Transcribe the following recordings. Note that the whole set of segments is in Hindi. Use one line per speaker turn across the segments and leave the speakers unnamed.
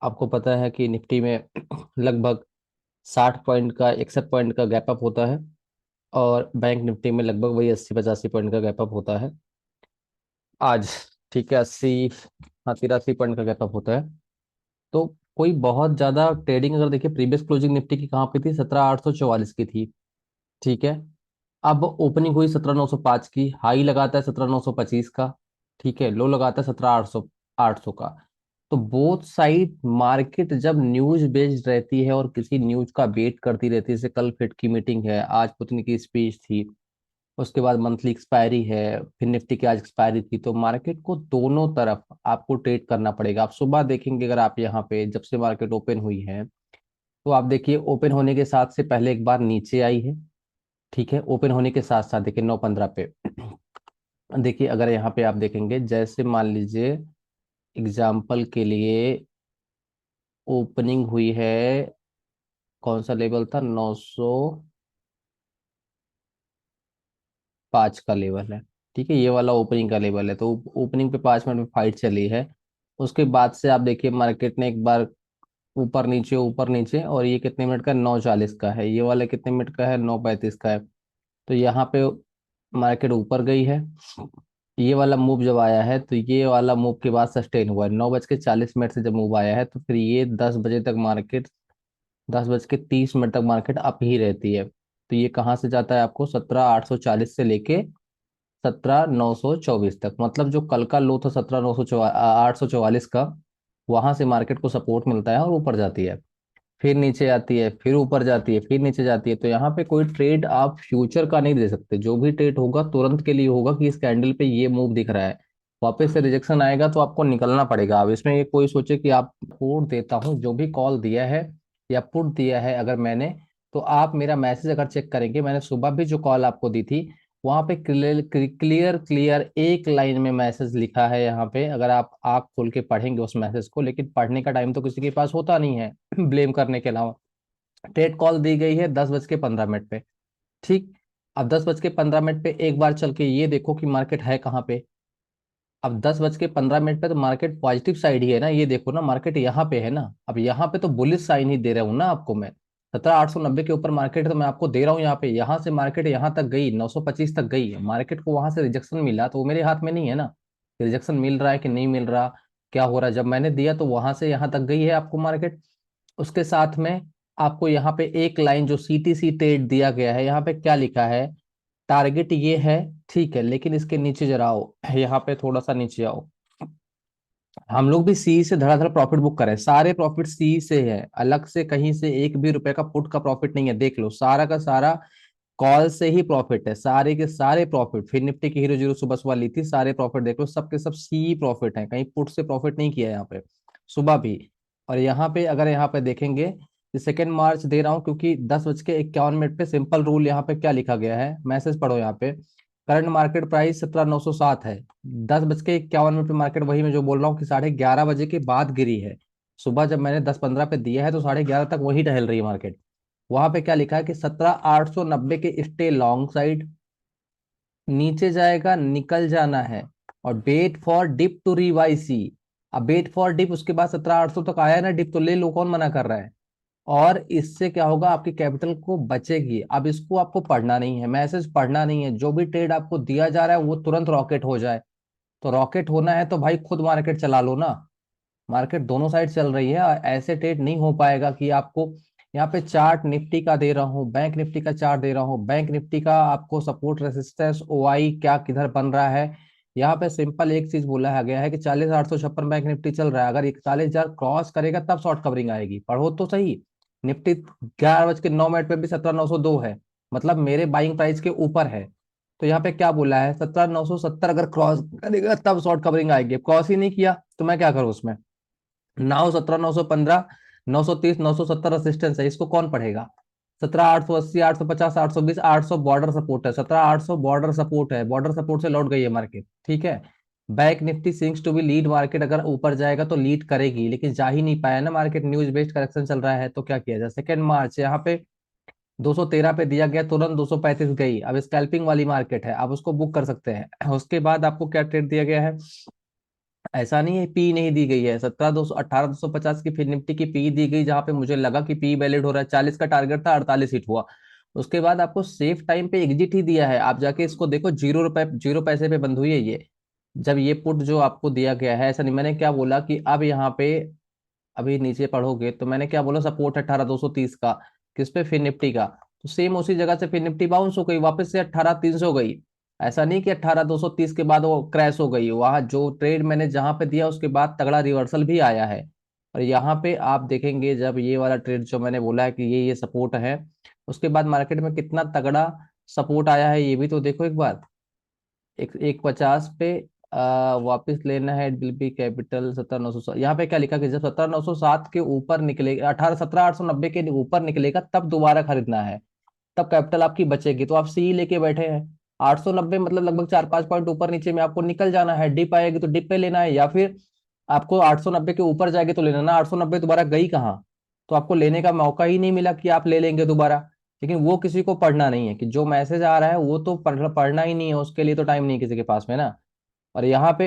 आपको पता है कि निफ्टी में लगभग 60 पॉइंट का 61 पॉइंट का गैप अप होता है और बैंक निफ्टी में लगभग वही 80 85 पॉइंट का गैप अप होता है आज। ठीक है, 80, हाँ 83 पॉइंट का गैप अप होता है। तो कोई बहुत ज्यादा ट्रेडिंग, अगर देखिए प्रीवियस क्लोजिंग निफ्टी की कहाँ पे थी, 17,844 की थी। ठीक है, अब ओपनिंग हुई 17,905 की, हाई लगाता है 17,925 का। ठीक है, लो लगाता है 17,800 का। तो बोथ साइड मार्केट जब न्यूज बेस्ड रहती है और किसी न्यूज का वेट करती रहती है, जैसे कल फेड की मीटिंग है, आज पुतिन की स्पीच थी, उसके बाद मंथली एक्सपायरी है, फिर निफ्टी की आज एक्सपायरी थी, तो मार्केट को दोनों तरफ आपको ट्रेड करना पड़ेगा। आप सुबह देखेंगे, अगर आप यहाँ पे जब से मार्केट ओपन हुई है, तो आप देखिए ओपन होने के साथ से पहले एक बार नीचे आई है। ठीक है, ओपन होने के साथ साथ देखिए 9:15 पे देखिए, अगर यहाँ पे आप देखेंगे, जैसे मान लीजिए एग्जाम्पल के लिए ओपनिंग हुई है, कौन सा लेवल था, 905 का लेवल है। ठीक है, ये वाला ओपनिंग का लेवल है, तो ओपनिंग पे 5 मिनट में फाइट चली है। उसके बाद से आप देखिए मार्केट ने एक बार ऊपर नीचे, और ये कितने मिनट का, 9:40 का है, ये वाला कितने मिनट का है, 9:35 का है। तो यहाँ पे मार्केट ऊपर गई है। ये वाला मूव जब आया है, तो ये वाला मूव के बाद सस्टेन हुआ है 9:40 से जब मूव आया है, तो फिर ये 10 बजे तक मार्केट, 10:30 तक मार्केट अप ही रहती है। तो ये कहाँ से जाता है आपको, 17,840 से लेके 17,924 तक, मतलब जो कल का लो था 844 का, वहां से मार्केट को सपोर्ट मिलता है और ऊपर जाती है, फिर नीचे आती है, फिर ऊपर जाती है, फिर नीचे जाती है। तो यहाँ पे कोई ट्रेड आप फ्यूचर का नहीं दे सकते, जो भी ट्रेड होगा तुरंत के लिए होगा कि इस कैंडल पे ये मूव दिख रहा है, वापस से रिजेक्शन आएगा तो आपको निकलना पड़ेगा। अब इसमें ये कोई सोचे कि आप पुट देता हूँ, जो भी कॉल दिया है या पुट दिया है अगर मैंने, तो आप मेरा मैसेज अगर चेक करेंगे, मैंने सुबह भी जो कॉल आपको दी थी, वहां पे क्लियर क्लियर क्लियर एक लाइन में मैसेज लिखा है यहाँ पे, अगर आप आँख खोल के पढ़ेंगे उस मैसेज को, लेकिन पढ़ने का टाइम तो किसी के पास होता नहीं है ब्लेम करने के अलावा। ट्रेड कॉल दी गई है 10:15 पे। ठीक, अब 10:15 पे एक बार चल के ये देखो कि मार्केट है कहाँ पे। अब 10:15 पे तो मार्केट पॉजिटिव साइड ही है ना, ये देखो ना, मार्केट यहाँ पे है ना। अब यहाँ पे तो बुलिश साइन ही दे रहा हूँ ना आपको मैं, 17,890 के ऊपर मार्केट है, तो मैं आपको दे रहा हूँ यहाँ पे, यहाँ से मार्केट यहाँ तक गई, 925 तक गई है, मार्केट को वहां से रिजेक्शन मिला, तो वो मेरे हाथ में नहीं है ना, रिजेक्शन मिल रहा है कि नहीं मिल रहा, क्या हो रहा है। जब मैंने दिया तो वहां से यहाँ तक गई है आपको मार्केट। उसके साथ में आपको यहाँ पे एक लाइन जो सीटीसी ट्रेड दिया गया है, यहाँ पे क्या लिखा है, टारगेट ये है। ठीक है, लेकिन इसके नीचे जरा आओ, यहाँ पे थोड़ा सा नीचे आओ। हम लोग भी सी से धड़ाधड़ प्रॉफिट बुक करें, सारे प्रॉफिट सी से है, अलग से कहीं से एक भी रुपए का पुट का प्रॉफिट नहीं है, देख लो सारा का सारा कॉल से ही प्रॉफिट है, सारे के सारे प्रॉफिट। फिर निफ्टी की हीरो जीरो सुबह सुबह ली थी, सारे प्रॉफिट देख लो, सबके सब सी प्रॉफिट है, कहीं पुट से प्रॉफिट नहीं किया है यहाँ पे सुबह भी। और यहाँ पे अगर यहाँ पे देखेंगे, 2 मार्च दे रहा हूँ, क्योंकि 10:51 पे सिंपल रूल यहाँ पे क्या लिखा गया है, मैसेज पढ़ो यहाँ पे, करंट मार्केट प्राइस 17,907 है। 10:51 पे मार्केट, वही मैं जो बोल रहा हूँ कि 11:30 बजे के बाद गिरी है। सुबह जब मैंने 10:15 पे दिया है तो 11:30 तक वही टहल रही है मार्केट। वहां पे क्या लिखा है कि 17,890 के स्टे लॉन्ग साइड, नीचे जाएगा निकल जाना है, और वेट फॉर डिप टू रीवाईसी। अब वेट फॉर डिप, उसके बाद 17,800 तक आया ना डिप, तो ले लो, कौन मना कर रहा है। और इससे क्या होगा, आपकी कैपिटल को बचेगी। अब इसको आपको पढ़ना नहीं है, मैसेज पढ़ना नहीं है, जो भी ट्रेड आपको दिया जा रहा है वो तुरंत रॉकेट हो जाए। तो रॉकेट होना है तो भाई खुद मार्केट चला लो ना, मार्केट दोनों साइड चल रही है, और ऐसे ट्रेड नहीं हो पाएगा कि आपको, यहाँ पे चार्ट निफ्टी का दे रहा हूँ, बैंक निफ्टी का चार्ट दे रहा हूँ, बैंक निफ्टी का आपको सपोर्ट रेसिस्टेंस ओआई क्या किधर बन रहा है। यहाँ पे सिंपल एक चीज बोला है गया है कि 40,856 बैंक निफ्टी चल रहा है, अगर 41,000 क्रॉस करेगा तब शॉर्ट कवरिंग आएगी, पढ़ो तो सही। निफ्टी 11:09 पे भी 17,902 है, मतलब मेरे बाइंग प्राइस के ऊपर है। तो यहाँ पे क्या बोला है, 17,970 अगर क्रॉस करेगा तब शॉर्ट कवरिंग आएगी, क्रॉस ही नहीं किया तो मैं क्या करूँ उसमें। 917, 915, 930, 970 रेसिस्टेंस है, इसको कौन पढ़ेगा। 17,880, 850, 820, 800 बॉर्डर सपोर्ट है, 17,800 बॉर्डर सपोर्ट है, बॉर्डर सपोर्ट से लौट गई है मार्केट। ठीक है, bank Nifty sinks to be lead market, अगर ऊपर जाएगा तो लीड करेगी, लेकिन जा ही नहीं पाया ना मार्केट, न्यूज बेस्ड करेक्शन चल रहा है, तो क्या किया जाए। 2 मार्च यहाँ पे 213 पे दिया गया, तुरंत 235 गई, अब स्कैल्पिंग वाली मार्केट है, आप उसको बुक कर सकते हैं। उसके बाद आपको क्या ट्रेड दिया गया है, ऐसा नहीं है पी नहीं दी गई है, 17,200 18,250 की फिर निफ्टी की पी दी गई, जहां पे मुझे लगा कि पी वैलिड हो रहा है, 40 का टारगेट था, 48 हिट हुआ। उसके बाद आपको सेफ टाइम पे एग्जिट ही दिया है, आप जाके इसको देखो, 0 रुपए 0 पैसे पे बंद हुई है ये। जब ये पुट जो आपको दिया गया है, ऐसा नहीं, मैंने क्या बोला कि अब यहाँ पे अभी नीचे पढ़ोगे तो मैंने क्या बोला, सपोर्ट 18,230 का, किस पे, फिर निफ्टी का। तो सेम उसी जगह से फिर निफ्टी बाउंस हो गई, वापस से 18,300 गई। ऐसा नहीं कि 18,230 के बाद वो क्रैश हो गई, वहां जो ट्रेड मैंने जहां पे दिया उसके बाद तगड़ा रिवर्सल भी आया है। और यहाँ पे आप देखेंगे, जब ये वाला ट्रेड जो मैंने बोला है कि ये सपोर्ट है, उसके बाद मार्केट में कितना तगड़ा सपोर्ट आया है, ये भी तो देखो एक बार। एक 150 पे वापस लेना है डीलबी कैपिटल 17,900, यहाँ पे क्या लिखा कि जब 17,907 के ऊपर निकलेगा, 17,890 के ऊपर निकलेगा तब दोबारा खरीदना है, तब कैपिटल आपकी बचेगी। तो आप सी लेके बैठे हैं, 890 मतलब लगभग 4-5 पॉइंट ऊपर नीचे में आपको निकल जाना है, डिप आएगी तो डिप पे लेना है, या फिर आपको 890 के ऊपर जाएगी तो लेना ना, 890 दोबारा गई कहाँ, तो आपको लेने का मौका ही नहीं मिला कि आप ले लेंगे दोबारा। लेकिन वो किसी को पढ़ना नहीं है कि जो मैसेज आ रहा है वो तो पढ़ना ही नहीं है, उसके लिए तो टाइम नहीं है किसी के पास में ना। और यहाँ पे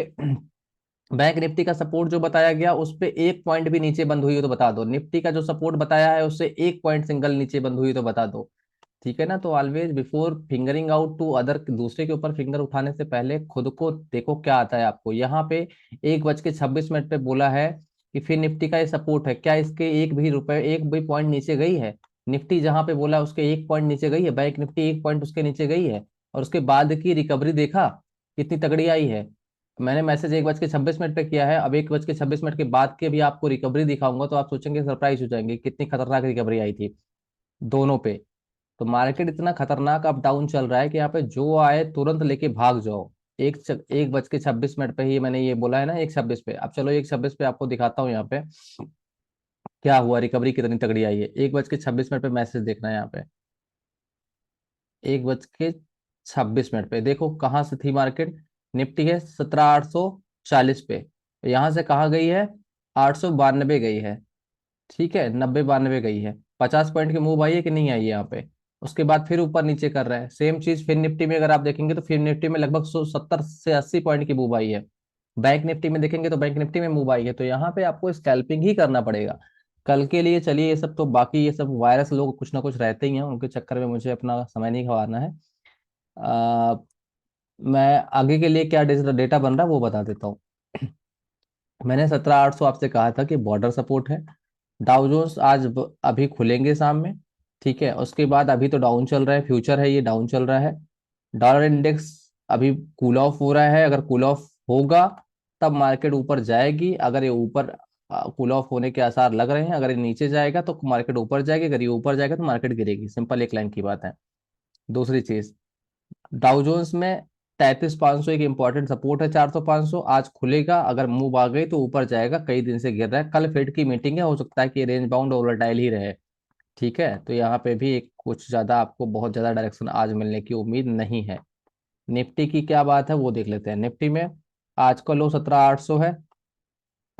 बैंक निफ्टी का सपोर्ट जो बताया गया उस पे 1 पॉइंट भी नीचे बंद हुई हो तो बता दो, निफ्टी का जो सपोर्ट बताया है उससे 1 पॉइंट सिंगल नीचे बंद हुई तो बता दो। ठीक है ना, तो always before fingering out to other, दूसरे के ऊपर फिंगर उठाने से पहले खुद को देखो क्या आता है आपको। यहाँ पे 1:26 पे बोला है कि फिर निफ्टी का ये सपोर्ट है, क्या इसके एक भी पॉइंट नीचे गई है? निफ्टी जहां पे बोला उसके 1 पॉइंट नीचे गई है, बैंक निफ्टी 1 पॉइंट उसके नीचे गई है, और उसके बाद की रिकवरी देखा कितनी तगड़ी आई है। मैंने मैसेज 1:26 पे किया है, अब 1:26 के बाद की अभी आपको रिकवरी दिखाऊंगा तो आप सोचेंगे, सरप्राइज हो जाएंगे कितनी खतरनाक रिकवरी आई थी दोनों पे। तो मार्केट इतना खतरनाक अप डाउन चल रहा है कि यहाँ पे जो आए तुरंत लेके भाग जाओ। 1:26 पे ही मैंने ये बोला है ना, 1:26 पे। अब चलो 1:26 पे आपको दिखाता हूँ यहाँ पे क्या हुआ, रिकवरी कितनी तगड़ी आई है। 1:26 पे मैसेज देखना है यहाँ पे, 1:26 पे देखो कहाँ से थी मार्केट। निफ्टी है 17,840 पे, तो यहाँ से कहाँ गई है, 892 गई है। ठीक है, 90-92 गई है, 50 पॉइंट की मूव आई है कि नहीं आई है यहाँ पे। उसके बाद फिर ऊपर नीचे कर रहा है, सेम चीज फिर निफ्टी में अगर आप देखेंगे तो फिर निफ्टी में लगभग 70 से 80 पॉइंट की मूव आई है। बैंक निफ्टी में देखेंगे तो बैंक निफ्टी में मूव आई है, तो यहाँ पे आपको स्कैल्पिंग ही करना पड़ेगा कल के लिए। चलिए ये सब तो बाकी, ये सब वायरस लोग कुछ ना कुछ रहते ही हैं, उनके चक्कर में मुझे अपना समय नहीं गंवाना है। आ, मैं आगे के लिए क्या डेटा बन रहा है वो बता देता हूँ। मैंने 17,800 आपसे कहा था कि बॉर्डर सपोर्ट है। डाउ जोन्स आज अभी खुलेंगे शाम में। ठीक है, उसके बाद अभी तो डाउन चल रहा है, फ्यूचर है ये डाउन चल रहा है। डॉलर इंडेक्स अभी कूल ऑफ हो रहा है, अगर कूल ऑफ होगा तब मार्केट ऊपर जाएगी। अगर ये ऊपर कूल ऑफ होने के आसार लग रहे हैं, अगर ये नीचे जाएगा तो मार्केट ऊपर जाएगी, अगर ये ऊपर जाएगा तो मार्केट गिरेगी, सिंपल एक लाइन की बात है। दूसरी चीज, डाउ जोन्स में 33,500 एक इंपॉर्टेंट सपोर्ट है, 400-500 आज खुलेगा, अगर मूव आ गई तो ऊपर जाएगा, कई दिन से गिर रहा है। कल फेड की मीटिंग है, हो सकता है कि रेंज बाउंड वोलेटाइल ही रहे। ठीक है, तो यहाँ पे भी एक कुछ ज्यादा आपको बहुत ज्यादा डायरेक्शन आज मिलने की उम्मीद नहीं है। निफ्टी की क्या बात है वो देख लेते हैं। निफ्टी में आज का लो 17,800 है।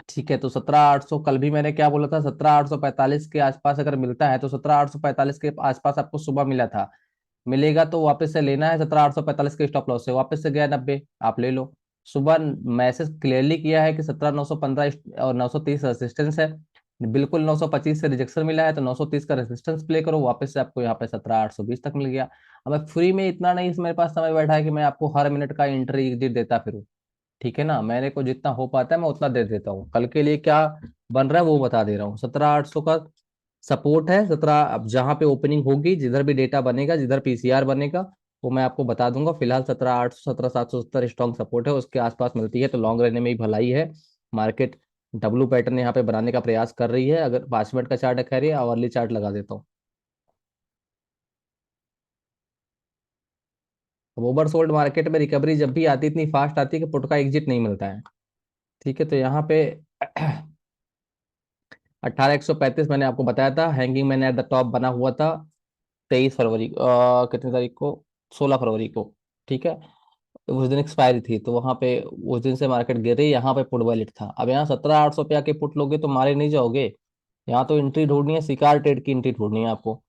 ठीक है, तो 17,800 कल भी मैंने क्या बोला था, 17,845 के आसपास अगर मिलता है तो 17,845 के आसपास आपको सुबह मिला था, मिलेगा तो वापस से लेना है। 17,845 के स्टॉप लॉस से वापस से गया 90, आप ले लो। सुबह मैसेज क्लियरली किया है कि 17,915 और 930 रेजिस्टेंस है, बिल्कुल 925 से रिजेक्शन मिला है, तो 930 का रेजिस्टेंस प्ले करो, वापस से आपको यहाँ पे 17,820 तक मिल गया। अब मैं फ्री में इतना नहीं, मेरे पास समय बैठा है कि मैं आपको हर मिनट का एंट्री एग्जिट देता फिरूं। ठीक है ना, मेरे को जितना हो पाता है मैं उतना दे देता हूँ। कल के लिए क्या बन रहा है वो बता दे रहा हूँ। 17,800 का सपोर्ट है, 17, अब जहां पे ओपनिंग होगी, जिधर भी डेटा बनेगा, जिधर पीसीआर बनेगा, वो मैं आपको बता दूंगा। फिलहाल 17,800 17,770 स्ट्रॉन्ग सपोर्ट है, उसके आसपास मिलती है तो लॉन्ग रहने में ही भलाई है। मार्केट डब्लू पैटर्न यहाँ पे बनाने का प्रयास कर रही है। अगर 5 मिनट का चार्ट है, खैर आवरली चार्ट लगा देता हूँ। अब ओवरसोल्ड मार्केट में रिकवरी जब भी आती है इतनी फास्ट आती है कि पुट का एग्जिट नहीं मिलता है। ठीक है, तो यहाँ पे 18,135 मैंने आपको बताया था, hanging man at the top बना हुआ था 23 फरवरी, कितनी तारीख को, 16 फरवरी को। ठीक है, तो उस दिन एक्सपायरी थी, तो वहां पे उस दिन से मार्केट गिर रही, यहाँ पे पुट वैलिड था। अब यहाँ 17,800 पे आके पुट लोगे तो मारे नहीं जाओगे, यहाँ तो एंट्री ढूंढनी है, शिकार ट्रेड की एंट्री ढूंढनी है आपको।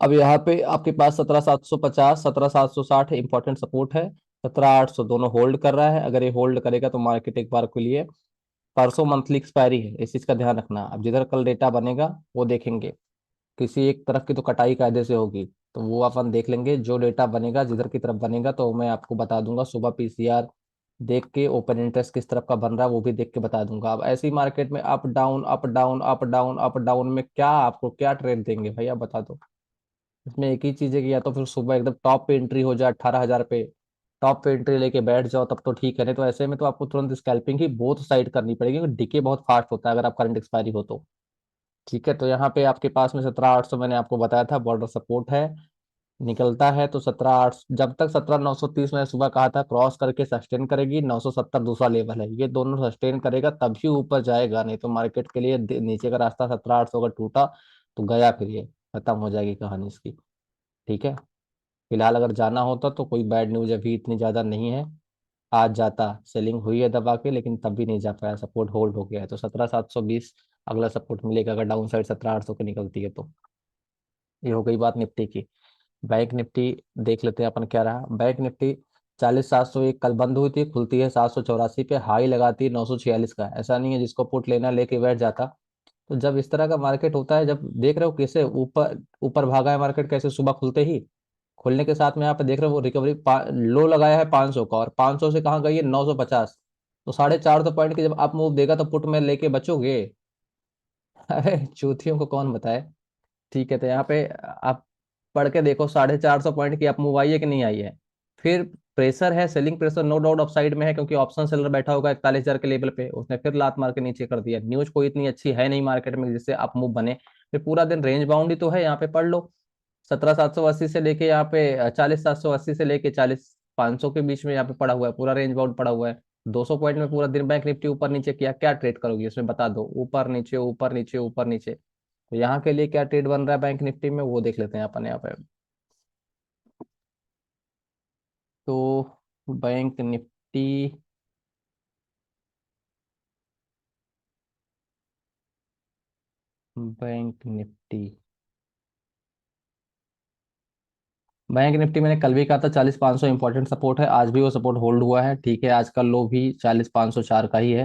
अब यहाँ पे आपके पास 17,750 17,760 इंपॉर्टेंट सपोर्ट है, 17,800 दोनों होल्ड कर रहा है। अगर ये होल्ड करेगा तो मार्केट एक बार के लिए परसों मंथली एक्सपायरी है, इस चीज का ध्यान रखना। अब जिधर कल डेटा बनेगा वो देखेंगे, किसी एक तरफ की तो कटाई कायदे से होगी, तो वो अपन देख लेंगे। जो डेटा बनेगा जिधर की तरफ बनेगा तो मैं आपको बता दूंगा। सुबह पीसीआर देख के ओपन इंटरेस्ट किस तरफ का बन रहा है वो भी देख के बता दूंगा। अब ऐसी मार्केट में up down up down up down up down में क्या आपको क्या ट्रेड देंगे भैया बता दो। इसमें एक ही चीज है कि या तो फिर सुबह एकदम टॉप पे एंट्री हो जाए 18,000 पे, टॉप पे एंट्री लेके बैठ जाओ तब तो ठीक है, नहीं तो ऐसे में तो आपको तुरंत स्कैल्पिंग ही बोथ साइड करनी पड़ेगी, क्योंकि डिके बहुत फास्ट होता है अगर आप करंट एक्सपायरी हो तो। ठीक है, तो यहाँ पे आपके पास में 17,800 मैंने आपको बताया था बॉर्डर सपोर्ट है। निकलता है तो 17,800, जब तक 17,930 मैंने सुबह कहा था क्रॉस करके सस्टेन करेगी, 970 दूसरा लेवल है, ये दोनों सस्टेन करेगा तभी ऊपर जाएगा, नहीं तो मार्केट के लिए नीचे का रास्ता 17,800 का टूटा तो गया, फिर ये खत्म हो जाएगी कहानी इसकी। ठीक है, फिलहाल अगर जाना होता तो कोई बैड न्यूज अभी इतनी ज्यादा नहीं है, आज जाता। सेलिंग हुई है दबा के लेकिन तब भी नहीं जा पाया, सपोर्ट होल्ड हो गया है, तो 17,720 अगला सपोर्ट मिलेगा अगर डाउन साइड 17,800 की निकलती है तो। ये हो गई बात निफ्टी की। बैंक निफ्टी देख लेते हैं अपन क्या रहा। बैंक निफ्टी 40,701 कल बंद हुई थी, खुलती है 784 पे, हाई लगाती है 946 का। ऐसा नहीं है जिसको पुट लेना लेके बैठ जाता। तो जब इस तरह का मार्केट होता है, जब देख रहे हो कैसे ऊपर ऊपर भागा है मार्केट, कैसे सुबह खुलते ही, खुलने के साथ में यहाँ पे देख रहे हो वो रिकवरी लो लगाया है 500 का, और 500 से कहाँ गई है 950। तो 450 पॉइंट की जब आप मूव देगा तो पुट में लेके बचोगे। अरे चूतियों को कौन बताए। ठीक है, तो यहाँ पे आप पढ़ के देखो 450 पॉइंट की आप मूव आई है कि नहीं आई है। फिर प्रेशर है, selling pressure no doubt upside में है, क्योंकि ऑप्शन सेलर बैठा होगा 41,000 के लेवल पे, उसने फिर लात मार के नीचे कर दिया। न्यूज कोई इतनी अच्छी है नहीं मार्केट में जिससे आप मूव बने। फिर पूरा दिन रेंज बाउंड ही तो है, यहाँ पे पढ़ लो। 17,780 से लेके यहाँ पे 40,780 से लेके 40,500 के बीच में यहाँ पे पड़ा हुआ है, पूरा रेंज बाउंड पड़ा हुआ है। 200 पॉइंट में पूरा दिन बैंक निफ्टी ऊपर नीचे किया, क्या ट्रेड करोगे इसमें बता दो। ऊपर नीचे ऊपर नीचे ऊपर नीचे, तो यहाँ के लिए क्या ट्रेड बन रहा है बैंक निफ्टी में वो देख लेते हैं अपन यहाँ पे। तो bank Nifty, bank Nifty bank Nifty मैंने कल भी कहा था 40,500 इंपॉर्टेंट सपोर्ट है, आज भी वो सपोर्ट होल्ड हुआ है। ठीक है, आज का लो भी 40,504 का ही है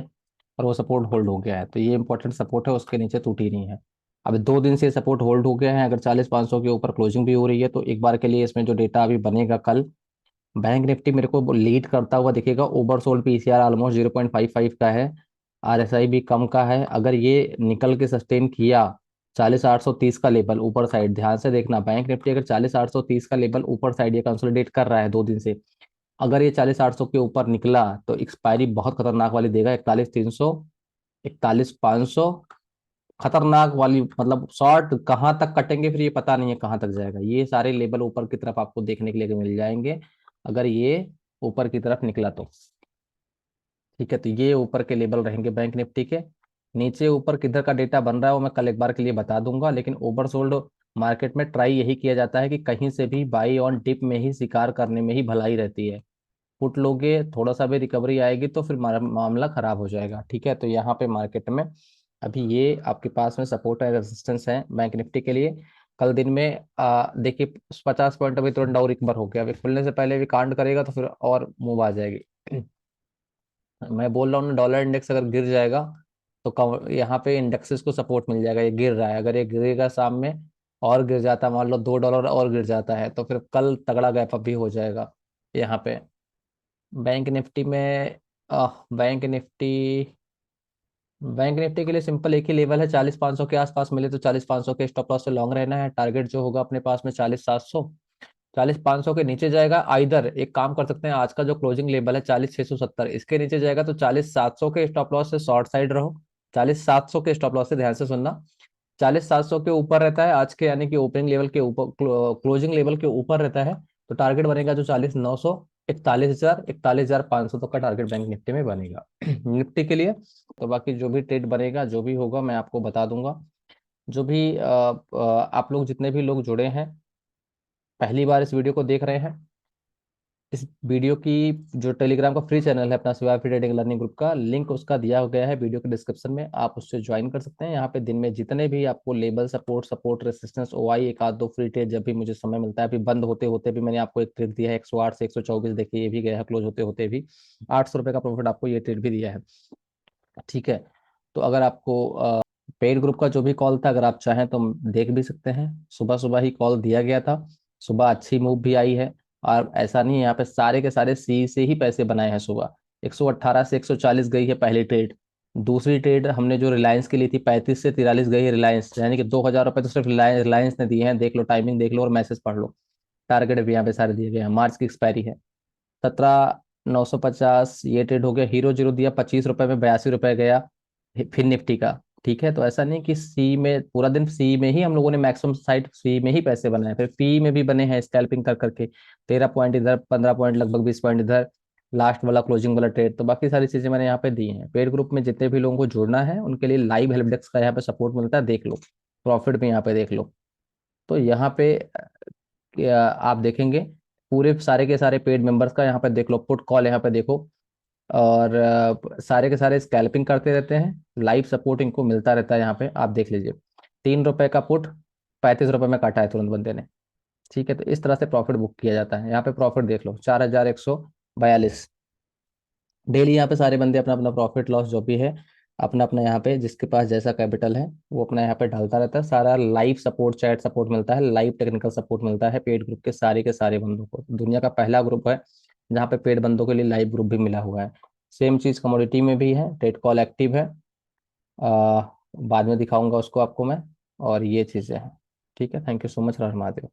और वो सपोर्ट होल्ड हो गया है, तो ये इंपॉर्टेंट सपोर्ट है, उसके नीचे टूटी नहीं है। अब 2 दिन से सपोर्ट होल्ड हो गया है, अगर 40,500 के ऊपर क्लोजिंग भी हो रही है तो एक बार के लिए इसमें जो डेटा अभी बनेगा कल, बैंक निफ्टी मेरे को लीड करता हुआ दिखेगा। ओवरसोल्ड पीसीआर ऑलमोस्ट 0.55 का है, आरएसआई भी कम का है। अगर ये निकल के सस्टेन किया 40,830 का लेवल ऊपर साइड, ध्यान से देखना बैंक निफ्टी अगर 40,830 का लेवल ऊपर साइड ये कंसोलिडेट कर रहा है 2 दिन से, अगर ये 40,800 के ऊपर निकला तो एक्सपायरी बहुत खतरनाक वाली देगा। 41,300, 41,500, खतरनाक वाली, मतलब शॉर्ट कहाँ तक कटेंगे फिर ये पता नहीं है कहाँ तक जाएगा। ये सारे लेवल ऊपर की तरफ आपको देखने के लिए मिल जाएंगे अगर ये ऊपर की तरफ निकला तो। ठीक है, तो ये ऊपर के लेवल रहेंगे बैंक निफ्टी के। नीचे ऊपर किधर का डेटा बन रहा है वो मैं कल एक बार के लिए बता दूंगा, लेकिन ओवरसोल्ड मार्केट में ट्राई यही किया जाता है कि कहीं से भी बाई ऑन डिप में ही शिकार करने में ही भलाई रहती है। पुट लोगे थोड़ा सा भी रिकवरी आएगी तो फिर मामला खराब हो जाएगा। ठीक है, तो यहाँ पे मार्केट में अभी ये आपके पास में सपोर्ट है, रेजिस्टेंस है बैंक निफ्टी के लिए। कल दिन में देखिए 50 पॉइंट अभी तुरंत डाउन रिकवर हो गया, अभी खुलने से पहले भी कांड करेगा तो फिर और मूव आ जाएगी। मैं बोल रहा हूँ ना, डॉलर इंडेक्स अगर गिर जाएगा तो यहाँ पे इंडेक्सेस को सपोर्ट मिल जाएगा। ये गिर रहा है, अगर ये गिरेगा शाम में और गिर जाता है, मान लो $2 और गिर जाता है तो फिर कल तगड़ा गैप अप भी हो जाएगा यहाँ पे। बैंक निफ्टी में बैंक निफ्टी बैंक निफ्टी के लिए सिंपल एक ही लेवल है, 40,500 के आसपास मिले तो 40,500 के स्टॉप लॉस से लॉन्ग रहना है। टारगेट जो होगा अपने पास में 40,700, 40,500 के नीचे जाएगा आइदर एक काम कर सकते हैं, आज का जो क्लोजिंग लेवल है 40,670 इसके नीचे जाएगा तो 40,700 के स्टॉप लॉस से शॉर्ट साइड रहो। 40,700 के स्टॉप लॉस से ध्यान से सुनना, 40,700 के ऊपर रहता है आज के, यानी कि ओपनिंग लेवल के ऊपर, क्लोजिंग लेवल के ऊपर रहता है तो टारगेट बनेगा जो 40,900, 41,000, 41,500 तक का टारगेट बैंक निफ्टी में बनेगा निफ्टी के लिए। तो बाकी जो भी ट्रेड बनेगा जो भी होगा मैं आपको बता दूंगा। जो भी आप लोग जितने भी लोग जुड़े हैं पहली बार इस वीडियो को देख रहे हैं, इस वीडियो की जो टेलीग्राम का फ्री चैनल है अपना शिवा ट्रेडिंग लर्निंग ग्रुप का लिंक उसका दिया गया है वीडियो के डिस्क्रिप्शन में, आप उससे ज्वाइन कर सकते हैं। यहाँ पे दिन में जितने भी आपको लेवल सपोर्ट रेसिस्टेंस ओआई एक आध दो फ्री ट्रेड जब भी मुझे समय मिलता है, अभी बंद होते होते भी मैंने आपको एक ट्रेड दिया है 108 से 124, देखिए ये भी गया है क्लोज होते होते भी 800 रुपये का प्रॉफिट आपको ये ट्रेड भी दिया है। ठीक है। तो अगर आपको पेड ग्रुप का जो भी कॉल था, अगर आप चाहें तो देख भी सकते हैं, सुबह सुबह ही कॉल दिया गया था, सुबह अच्छी मूव भी आई है। और ऐसा नहीं है, यहाँ पे सारे के सारे सी से ही पैसे बनाए हैं सुबह। 118 से 140 गई है पहली ट्रेड। दूसरी ट्रेड हमने जो रिलायंस की ली थी, 35 से 43 गई है रिलायंस, यानी कि 2,000 रुपये तो सिर्फ रिलायंस ने दिए हैं। देख लो, टाइमिंग देख लो और मैसेज पढ़ लो। टारगेट भी यहाँ पे सारे दिए गए हैं, मार्च की एक्सपायरी है। 17,950 ये ट्रेड हो गया। हीरो जीरो दिया 25 रुपए में, 82 रुपए गया। फिर निफ्टी का। ठीक है, तो ऐसा नहीं कि सी में पूरा दिन, सी में ही हम लोगों ने मैक्सिमम साइड सी में ही पैसे बनाए, फिर पी में भी बने हैं स्कैल्पिंग कर करके। 13 पॉइंट इधर, 15 पॉइंट, लगभग 20 पॉइंट इधर। लास्ट वाला क्लोजिंग वाला ट्रेड, तो बाकी सारी चीजें मैंने यहाँ पे दी हैं। पेड ग्रुप में जितने भी लोगों को जुड़ना है उनके लिए लाइव हेल्प डेस्क का यहाँ पे सपोर्ट मिलता है, देख लो। प्रॉफिट भी यहाँ पे देख लो। तो यहाँ पे आप देखेंगे पूरे सारे के सारे पेड मेंबर्स का यहाँ पे देख लो, पुट कॉल यहाँ पे देखो। और सारे के सारे स्कैल्पिंग करते रहते हैं, लाइव सपोर्ट इनको मिलता रहता है। यहाँ पे आप देख लीजिए, 3 रुपए का पुट, 35 रुपए में काटा है तुरंत बंदे ने। ठीक है, तो इस तरह से प्रॉफिट बुक किया जाता है। यहाँ पे प्रॉफिट देख लो, 4,142 डेली। यहाँ पे सारे बंदे अपना अपना प्रॉफिट लॉस जो भी है, अपना अपना यहाँ पे जिसके पास जैसा कैपिटल है वो अपना यहाँ पे डालता रहता है। सारा लाइव सपोर्ट, चैट सपोर्ट मिलता है, लाइव टेक्निकल सपोर्ट मिलता है पेड ग्रुप के सारे बंदों को। दुनिया का पहला ग्रुप है जहाँ पे पेड बंदों के लिए लाइव ग्रुप भी मिला हुआ है। सेम चीज़ कमोडिटी में भी है, ट्रेड कॉल एक्टिव है। आ, बाद में दिखाऊंगा उसको आपको मैं। और ये चीज़ें हैं। ठीक है, thank you so much, her Mahadev.